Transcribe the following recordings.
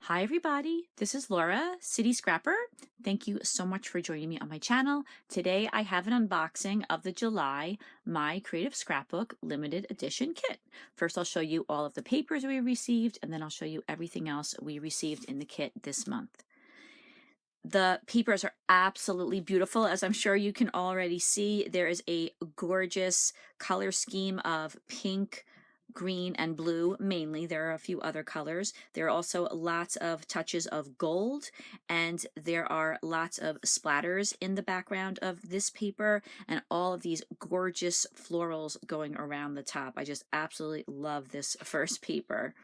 Hi everybody, this is Laura, City Scrapper. Thank you so much for joining me on my channel. Today I have an unboxing of the July My Creative Scrapbook Limited Edition kit. First I'll show you all of the papers we received, and then I'll show you everything else we received in the kit this month. The papers are absolutely beautiful. As I'm sure you can already see, there is a gorgeous color scheme of pink, green, and blue mainly. There are a few other colors. There are also lots of touches of gold, and there are lots of splatters in the background of this paper, and all of these gorgeous florals going around the top. I just absolutely love this first paper.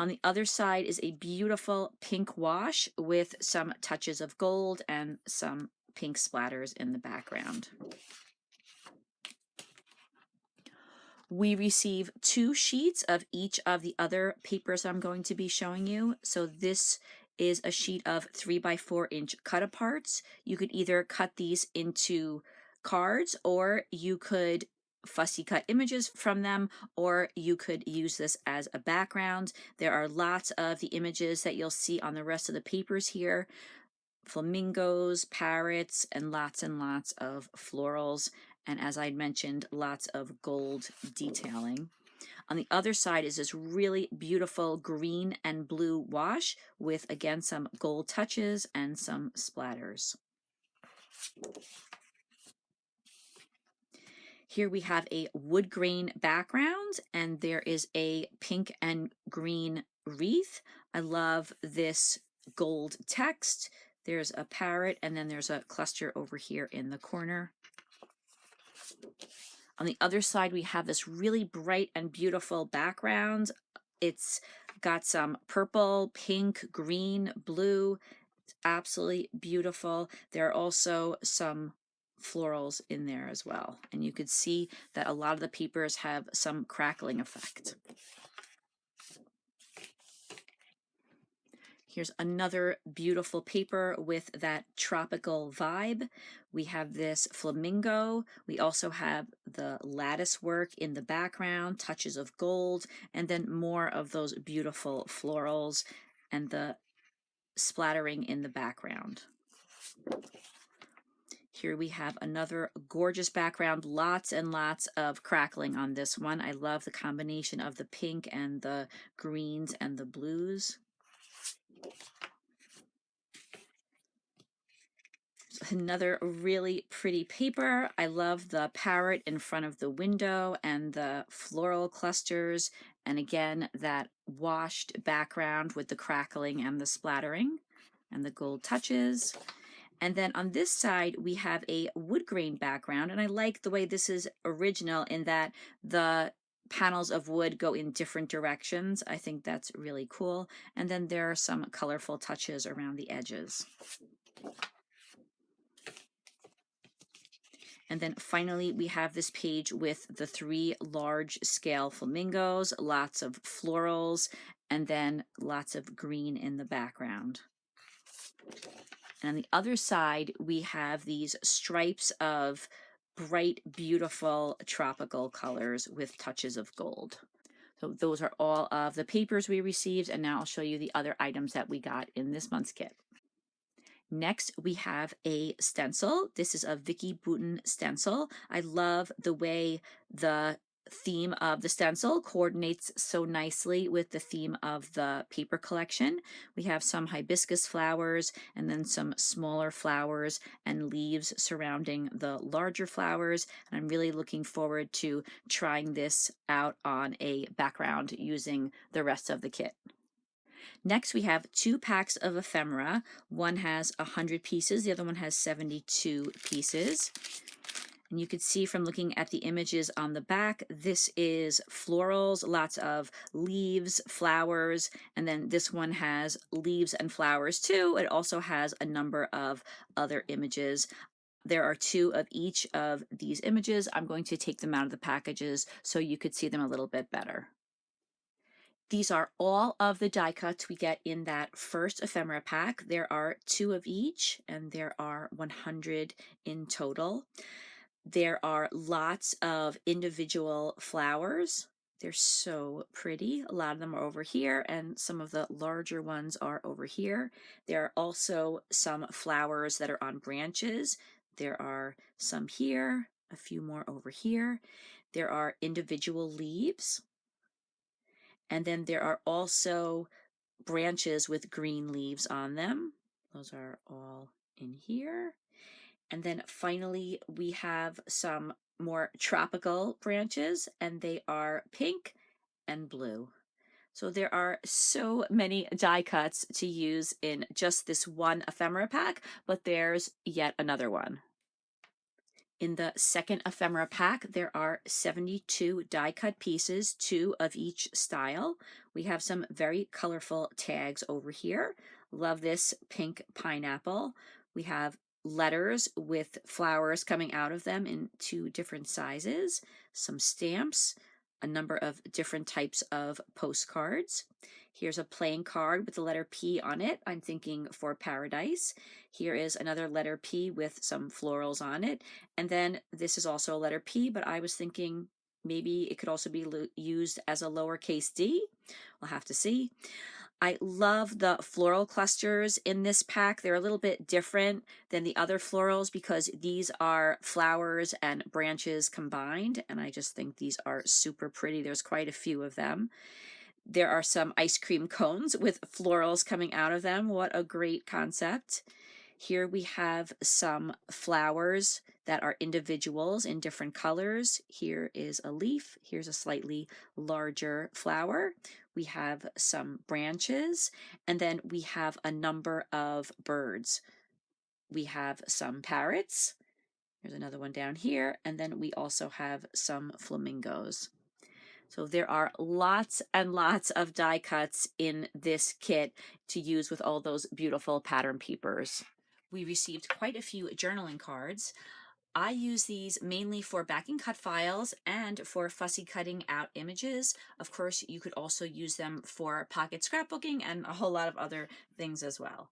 On the other side is a beautiful pink wash with some touches of gold and some pink splatters in the background. We receive 2 sheets of each of the other papers I'm going to be showing you. So this is a sheet of 3x4-inch cut-aparts. You could either cut these into cards, or you could fussy cut images from them, or you could use this as a background. There are lots of the images that you'll see on the rest of the papers here. Flamingos, parrots, and lots of florals. And as I mentioned, lots of gold detailing. On the other side is this really beautiful green and blue wash with, again, some gold touches and some splatters. Here we have a wood grain background, and there is a pink and green wreath. I love this gold text. There's a parrot, and then there's a cluster over here in the corner. On the other side, we have this really bright and beautiful background. It's got some purple, pink, green, blue. It's absolutely beautiful. There are also some florals in there as well. And you could see that a lot of the papers have some crackling effect. Here's another beautiful paper with that tropical vibe. We have this flamingo. We also have the lattice work in the background, touches of gold, and then more of those beautiful florals and the splattering in the background. Here we have another gorgeous background, lots and lots of crackling on this one. I love the combination of the pink and the greens and the blues. Another really pretty paper. I love the parrot in front of the window and the floral clusters, and again that washed background with the crackling and the splattering and the gold touches. And then on this side we have a wood grain background, and I like the way this is original in that the panels of wood go in different directions. I think that's really cool. And then there are some colorful touches around the edges. And then finally, we have this page with the 3 large scale flamingos, lots of florals, and then lots of green in the background. And on the other side, we have these stripes of bright, beautiful tropical colors with touches of gold. So those are all of the papers we received, and now I'll show you the other items that we got in this month's kit. Next, we have a stencil. This is a Vicky Bouton stencil. I love the way the theme of the stencil coordinates so nicely with the theme of the paper collection. We have some hibiscus flowers and then some smaller flowers and leaves surrounding the larger flowers. And I'm really looking forward to trying this out on a background using the rest of the kit. Next, we have 2 packs of ephemera. One has 100 pieces, the other one has 72 pieces. And you can see from looking at the images on the back, this is florals, lots of leaves, flowers, and then this one has leaves and flowers too. It also has a number of other images. There are 2 of each of these images. I'm going to take them out of the packages so you could see them a little bit better. These are all of the die cuts we get in that first ephemera pack. There are 2 of each, and there are 100 in total. There are lots of individual flowers They're so pretty. A lot of them are over here, and some of the larger ones are over here. There are also some flowers that are on branches. There are some here, a few more over here. There are individual leaves. And then there are also branches with green leaves on them. Those are all in here. And then finally, we have some more tropical branches, and they are pink and blue. So there are so many die cuts to use in just this one ephemera pack, but there's yet another one. In the second ephemera pack, there are 72 die cut pieces, 2 of each style. We have some very colorful tags over here. Love this pink pineapple. We have letters with flowers coming out of them in 2 different sizes, some stamps, a number of different types of postcards. Here's a playing card with the letter P on it. I'm thinking for paradise. Here is another letter P with some florals on it. And then this is also a letter P, but I was thinking maybe it could also be used as a lowercase d. We'll have to see. I love the floral clusters in this pack. They're a little bit different than the other florals because these are flowers and branches combined, and I just think these are super pretty. There's quite a few of them. There are some ice cream cones with florals coming out of them. What a great concept. Here we have some flowers that are individuals in different colors. Here is a leaf. Here's a slightly larger flower. We have some branches, and then we have a number of birds. We have some parrots. There's another one down here, and then we also have some flamingos. So there are lots and lots of die cuts in this kit to use with all those beautiful pattern peepers. We received quite a few journaling cards. I use these mainly for backing cut files and for fussy cutting out images. Of course, you could also use them for pocket scrapbooking and a whole lot of other things as well.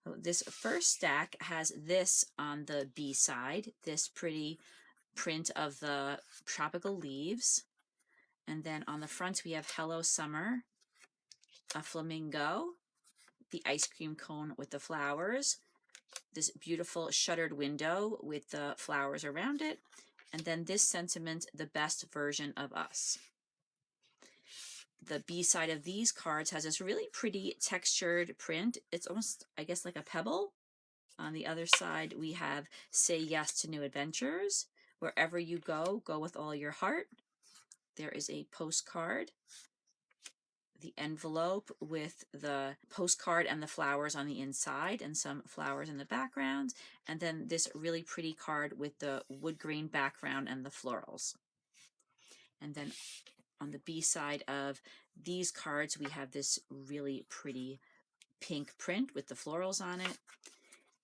So this first stack has this on the B side, this pretty print of the tropical leaves. And then on the front, we have Hello Summer, a flamingo, the ice cream cone with the flowers, this beautiful shuttered window with the flowers around it, and then this sentiment, the best version of us. The B side of these cards has this really pretty textured print. It's almost, I guess, like a pebble. On the other side, we have Say Yes to New Adventures. Wherever you go, go with all your heart. There is a postcard, the envelope with the postcard and the flowers on the inside and some flowers in the background, and then this really pretty card with the wood grain background and the florals. And then on the B side of these cards, we have this really pretty pink print with the florals on it.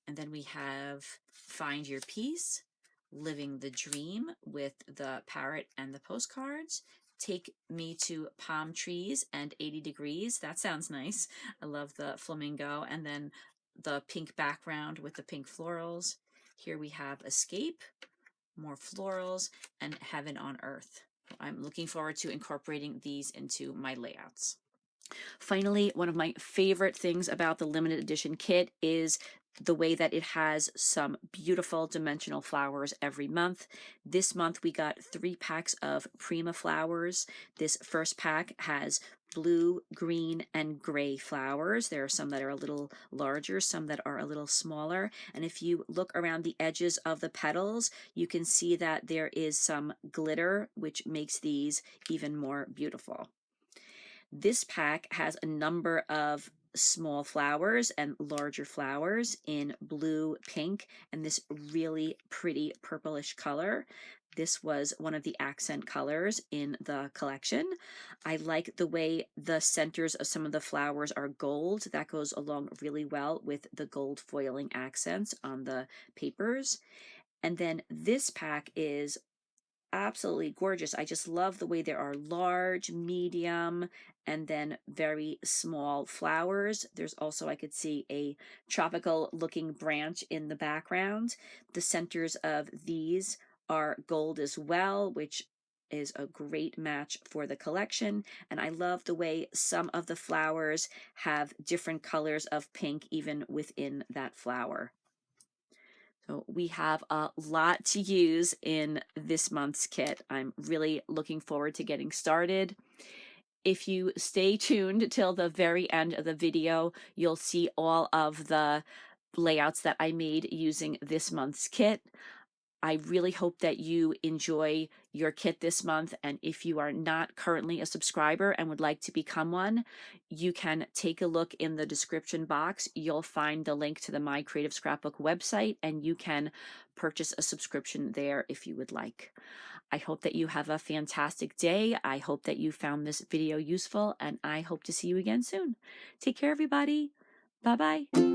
And then we have Find Your Peace, Living the Dream with the parrot and the postcards. Take Me to Palm Trees and 80 Degrees. That sounds nice. I love the flamingo. And then the pink background with the pink florals. Here we have Escape, more florals, and Heaven on Earth. I'm looking forward to incorporating these into my layouts. Finally, one of my favorite things about the limited edition kit is the way that it has some beautiful dimensional flowers every month. This month we got 3 packs of Prima flowers. This first pack has blue, green, and gray flowers. There are some that are a little larger, some that are a little smaller. And if you look around the edges of the petals, you can see that there is some glitter, which makes these even more beautiful. This pack has a number of small flowers and larger flowers in blue, pink, and this really pretty purplish color. This was one of the accent colors in the collection. I like the way the centers of some of the flowers are gold. That goes along really well with the gold foiling accents on the papers. And then this pack is absolutely gorgeous. I just love the way there are large, medium, and then very small flowers. There's also, I could see a tropical looking branch in the background. The centers of these are gold as well, which is a great match for the collection, and I love the way some of the flowers have different colors of pink even within that flower. So we have a lot to use in this month's kit. I'm really looking forward to getting started. If you stay tuned till the very end of the video, you'll see all of the layouts that I made using this month's kit. I really hope that you enjoy your kit this month, and if you are not currently a subscriber and would like to become one, you can take a look in the description box. You'll find the link to the My Creative Scrapbook website, and you can purchase a subscription there if you would like. I hope that you have a fantastic day. I hope that you found this video useful, and I hope to see you again soon. Take care, everybody. Bye-bye.